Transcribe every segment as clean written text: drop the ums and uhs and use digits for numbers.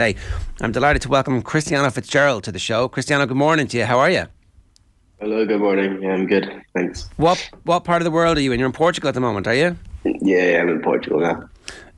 Hey, I'm delighted to welcome Cristiano Fitzgerald to the show. Cristiano, good morning to you. How are you? Hello, good morning. Yeah, I'm good. Thanks. What part of the world are you in? You're in Portugal at the moment, are you? Yeah, I'm in Portugal now.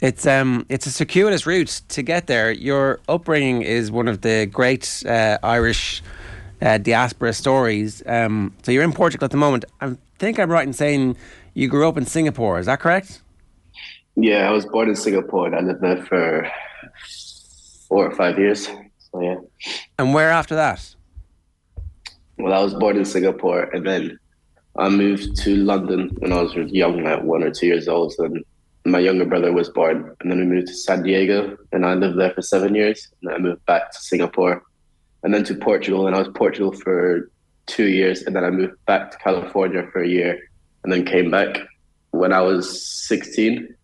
It's a circuitous route to get there. Your upbringing is one of the great Irish diaspora stories. So you're in Portugal at the moment. I think I'm right in saying you grew up in Singapore. Is that correct? Yeah, I was born in Singapore and I lived there for 4 or 5 years. So yeah. And where after that? Well, I was born in Singapore and then I moved to London when I was young, like 1 or 2 years old. And my younger brother was born. And then we moved to San Diego and I lived there for 7 years. And then I moved back to Singapore and then to Portugal. And I was Portugal for 2 years. And then I moved back to California for a year and then came back when I was 16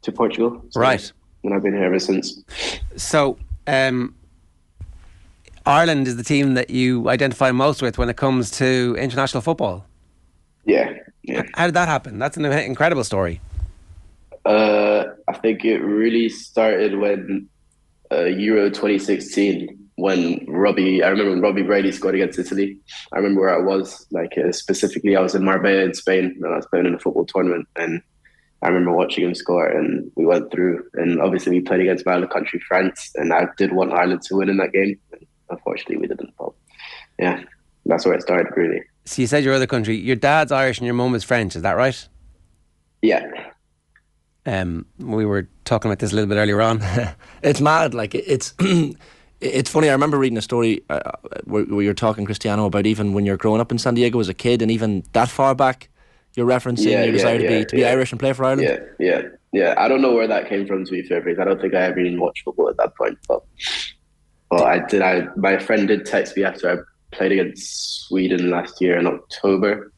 to Portugal. So, Right. and I've been here ever since. So, Ireland is the team that you identify most with when it comes to international football. Yeah, yeah. How did that happen? That's an incredible story. I think it really started when Euro 2016 I remember when Robbie Brady scored against Italy. I remember where I was, specifically I was in Marbella in Spain and I was playing in a football tournament and I remember watching him score and we went through and obviously we played against my other country, France, and I did want Ireland to win in that game. And unfortunately we didn't. But yeah, that's where it started really. So you said your other country. Your dad's Irish and your mum is French. Is that right? Yeah. We were talking about this a little bit earlier on. It's mad. Like it's it's funny. I remember reading a story where you're talking, Cristiano, about even when you're growing up in San Diego as a kid, and even that far back, you're referencing your desire to be Irish and play for Ireland. Yeah. I don't know where that came from, to be fair, because I don't think I ever even watched football at that point. But I did. My friend did text me after I played against Sweden last year in October.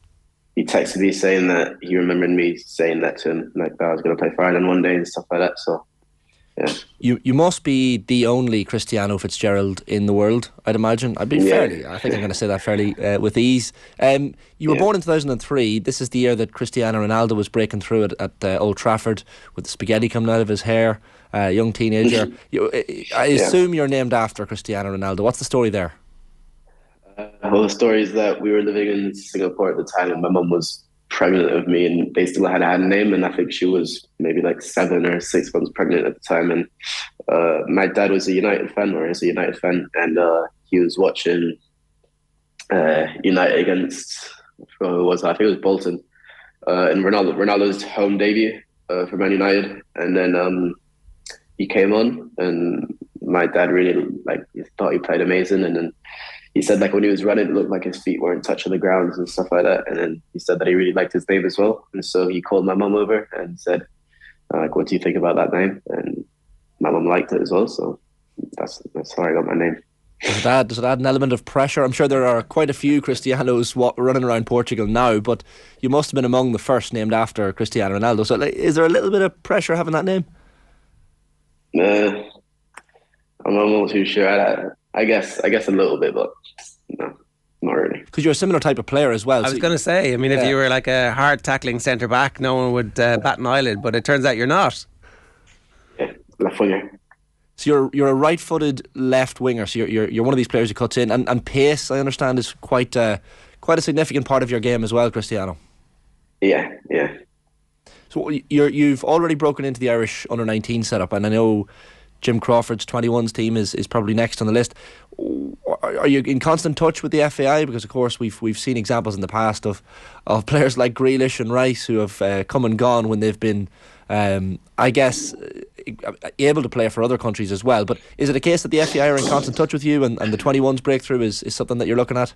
He texted me saying that he remembered me saying that to him, like that I was going to play for Ireland one day and stuff like that. So, yeah. You must be the only Cristiano Fitzgerald in the world, I'd imagine. I think I'm going to say that fairly with ease. You were born in 2003. This is the year that Cristiano Ronaldo was breaking through at Old Trafford with the spaghetti coming out of his hair, young teenager. I assume you're named after Cristiano Ronaldo. What's the story there? Well, the story is that we were living in Singapore at the time and my mum was pregnant with me and they still had a name, and I think she was maybe like 7 or 6 months pregnant at the time. And my dad was a United fan, or is a United fan, and he was watching United against, who was I think it was Bolton, in Ronaldo's home debut for Man United, and then he came on and my dad really thought he played amazing, and then he said when he was running, it looked like his feet weren't touching the ground and stuff like that. And then he said that he really liked his name as well. And so he called my mum over and said, what do you think about that name? And my mum liked it as well. So that's how I got my name. Does it add an element of pressure? I'm sure there are quite a few Cristianos running around Portugal now, but you must have been among the first named after Cristiano Ronaldo. So is there a little bit of pressure having that name? I'm not too sure. I guess a little bit, but no, not really. Because you're a similar type of player as well. I was going to say, I mean, if you were like a hard tackling centre back, no one would bat an eyelid, but it turns out you're not. Yeah, left winger. So you're a right-footed left winger. So you're one of these players who cuts in, and pace, I understand, is quite a significant part of your game as well, Cristiano. Yeah. So you've already broken into the Irish under-19 setup, and I know Jim Crawford's 21s team is probably next on the list. Are you in constant touch with the FAI? Because of course we've seen examples in the past of players like Grealish and Rice who have come and gone when they've been I guess able to play for other countries as well. But is it a case that the FAI are in constant touch with you and the 21s breakthrough is something that you're looking at?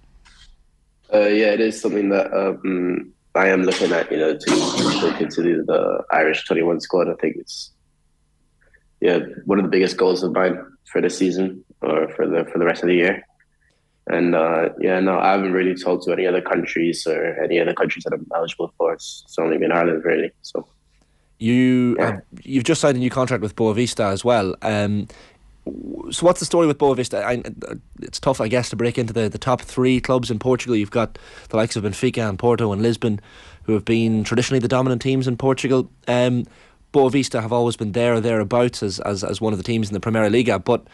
Yeah, it is something that I am looking at, to look into the Irish 21 squad. I think it's one of the biggest goals of mine for the season or for the rest of the year. And I haven't really talked to any other countries or any other countries that I'm eligible for. It's only been Ireland really. So you've just signed a new contract with Boavista as well. So what's the story with Boavista? It's tough, I guess, to break into the top 3 clubs in Portugal. You've got the likes of Benfica and Porto and Lisbon, who have been traditionally the dominant teams in Portugal. Boavista have always been there or thereabouts as one of the teams in the Primera Liga. But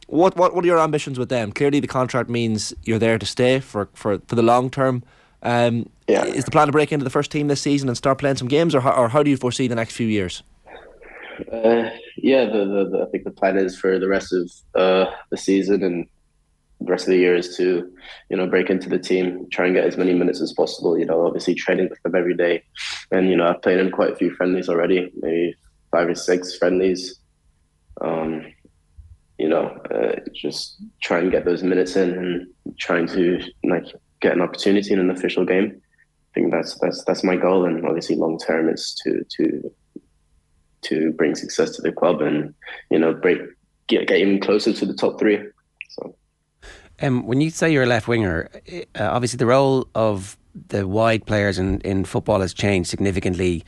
what are your ambitions with them? Clearly, the contract means you're there to stay for the long term. Is the plan to break into the first team this season and start playing some games, or how do you foresee the next few years? I think the plan is for the rest of the season and the rest of the year is to, break into the team, try and get as many minutes as possible. Obviously training with them every day, and I've played in quite a few friendlies already, maybe 5 or 6 friendlies. Just try and get those minutes in and trying to get an opportunity in an official game. I think that's my goal, and obviously long term is to bring success to the club and get even closer to the top 3. So. When you say you're a left winger, obviously the role of the wide players in football has changed significantly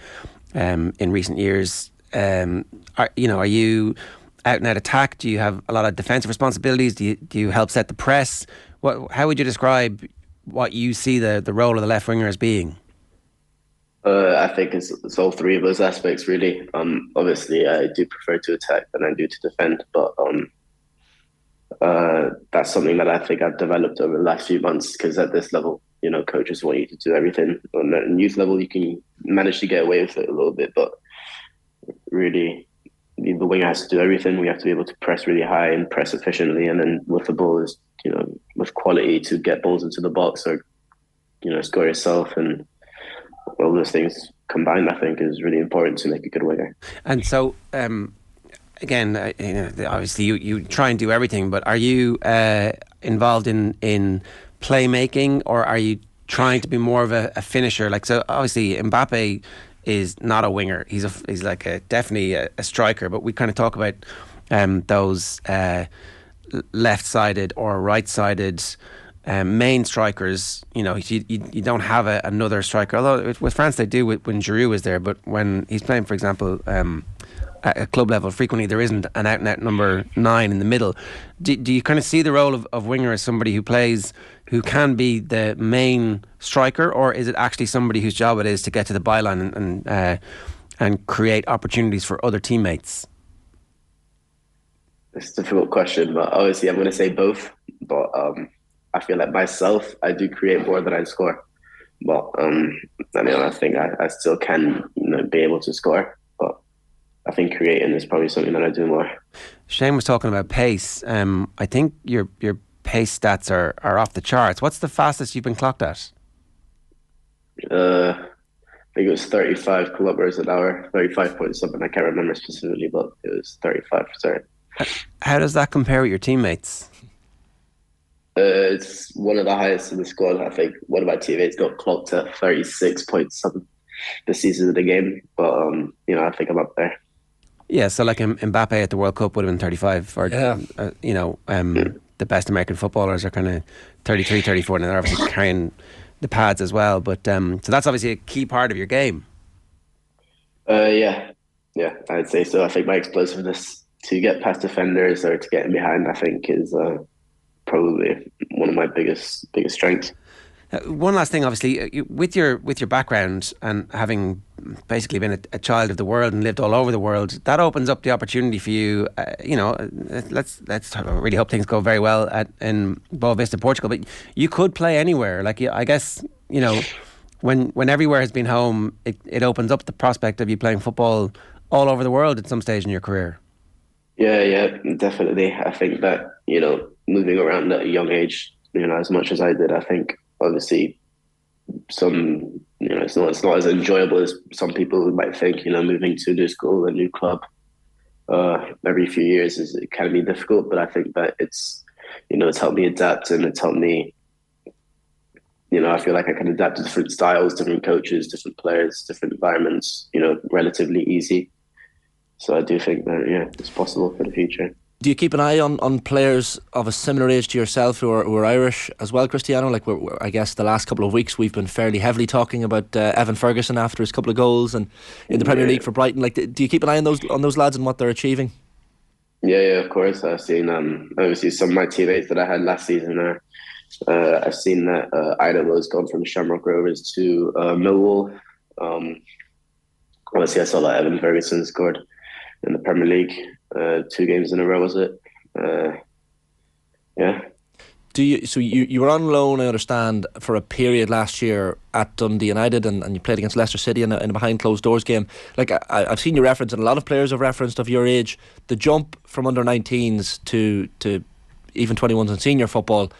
in recent years. Are you out and out attack? Do you have a lot of defensive responsibilities? Do you help set the press? How would you describe what you see the role of the left winger as being? I think it's all 3 of those aspects, really. Obviously, I do prefer to attack than I do to defend, but that's something that I think I've developed over the last few months, because at this level, coaches want you to do everything. On the youth level, you can manage to get away with it a little bit, but really, the winger has to do everything. We have to be able to press really high and press efficiently, and then with the ball is, with quality to get balls into the box or, score yourself, and all those things combined, I think, is really important to make a good winger. And so, again, obviously you try and do everything, but are you involved in playmaking, or are you trying to be more of a finisher? So obviously Mbappe is not a winger. He's definitely a striker, but we kind of talk about those left-sided or right-sided main strikers. You don't have another striker, although with France they do when Giroud is there, but when he's playing, for example, at a club level, frequently there isn't an out-and-out number 9 in the middle. Do you kind of see the role of winger as somebody who can be the main striker, or is it actually somebody whose job it is to get to the byline and create opportunities for other teammates? It's a difficult question, but obviously I'm going to say both. But I feel like myself, I do create more than I score. But I think I still can be able to score. But I think creating is probably something that I do more. Shane was talking about pace. I think your pace stats are off the charts. What's the fastest you've been clocked at? I think it was 35 kilometers an hour, 35 point something. I can't remember specifically, but it was 35 for certain. How does that compare with your teammates? It's one of the highest in the squad. I think one of my teammates got clocked at 36 point something this season of the game, but I think I'm up there. Yeah, so like Mbappe at the World Cup would have been 35, or the best American footballers are kind of 33, 34, and they're obviously carrying the pads as well. But so that's obviously a key part of your game. Yeah, I'd say so. I think my explosiveness to get past defenders or to get in behind, I think, is probably one of my biggest strengths. One last thing, obviously, with your background and having basically been a child of the world and lived all over the world, that opens up the opportunity for you. Let's really hope things go very well in Boavista, Portugal. But you could play anywhere. I guess when everywhere has been home, it opens up the prospect of you playing football all over the world at some stage in your career. Yeah, definitely. I think that moving around at a young age, as much as I did, I think. Obviously, it's not as enjoyable as some people might think. Moving to a new school, a new club, every few years it can be difficult. But I think that it's helped me adapt, and it's helped me. I feel like I can adapt to different styles, different coaches, different players, different environments. Relatively easy. So I do think that it's possible for the future. Do you keep an eye on players of a similar age to yourself who are Irish as well, Cristiano? I guess the last couple of weeks we've been fairly heavily talking about Evan Ferguson after his couple of goals and in the Premier League for Brighton. Do you keep an eye on those lads and what they're achieving? Yeah, of course. I've seen obviously some of my teammates that I had last season. I've seen that Idaho has gone from Shamrock Rovers to Millwall. obviously I saw that Evan Ferguson scored in the Premier League 2 games in a row, was it? Yeah. So you were on loan, I understand, for a period last year at Dundee United, and you played against Leicester City in a behind closed doors game. Like I've seen you reference, and a lot of players have referenced of your age, the jump from under 19s to even 21s and senior football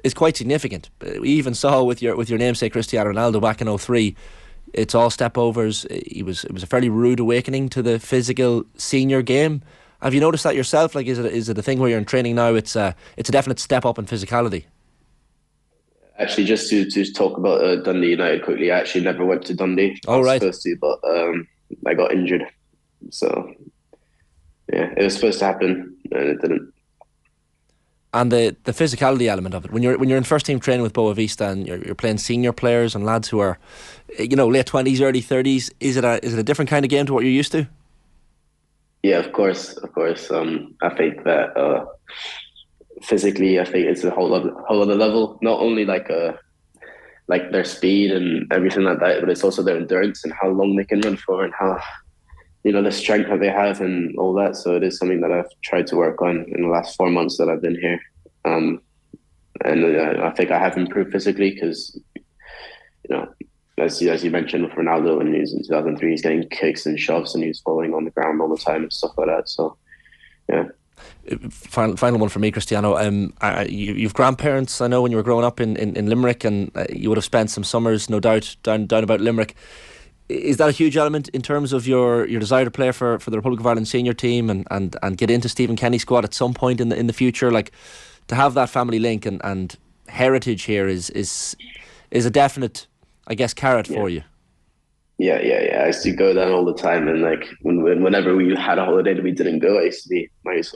is quite significant. We even saw with your namesake Cristiano Ronaldo back in 2003. It's all step overs. It was a fairly rude awakening to the physical senior game. Have you noticed that yourself? Like, is it a thing where you're in training now? It's a definite step up in physicality. Actually, just to talk about Dundee United quickly, I actually never went to Dundee. Oh, right. I was supposed to, but I got injured. So, yeah, it was supposed to happen, and it didn't. And the physicality element of it, when you're in first team training with Boavista and you're playing senior players and lads who are, late 20s, early 30s, is it a different kind of game to what you're used to? Yeah, of course. I think that physically, I think it's a whole other level. Not only like their speed and everything like that, but it's also their endurance and how long they can run for, and how the strength that they have and all that. So it is something that I've tried to work on in the last 4 months that I've been here, and I think I have improved physically because as you mentioned with Ronaldo when he was in 2003, he's getting kicks and shoves and he's falling on the ground all the time and stuff like that. So, yeah. Final one for me, Cristiano. You've grandparents, I know, when you were growing up in Limerick, and you would have spent some summers, no doubt, down about Limerick. Is that a huge element in terms of your desire to play for the Republic of Ireland senior team and get into Stephen Kenny's squad at some point in the future? Like, to have that family link and heritage here is a definite, I guess, carrot for you. Yeah. I used to go down all the time, and like whenever we had a holiday that we didn't go, I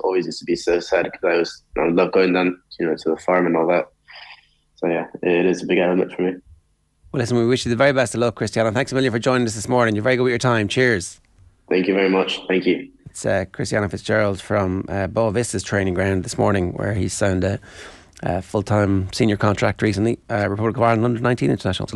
always used to be so sad because I love going down, to the farm and all that. So yeah, it is a big element for me. Well, listen, we wish you the very best of luck, Cristiano. Thanks a million for joining us this morning. You're very good with your time. Cheers. Thank you very much. Thank you. It's Cristiano Fitzgerald from Boavista's training ground this morning, where he signed a full-time senior contract recently, Republic of Ireland under 19 international.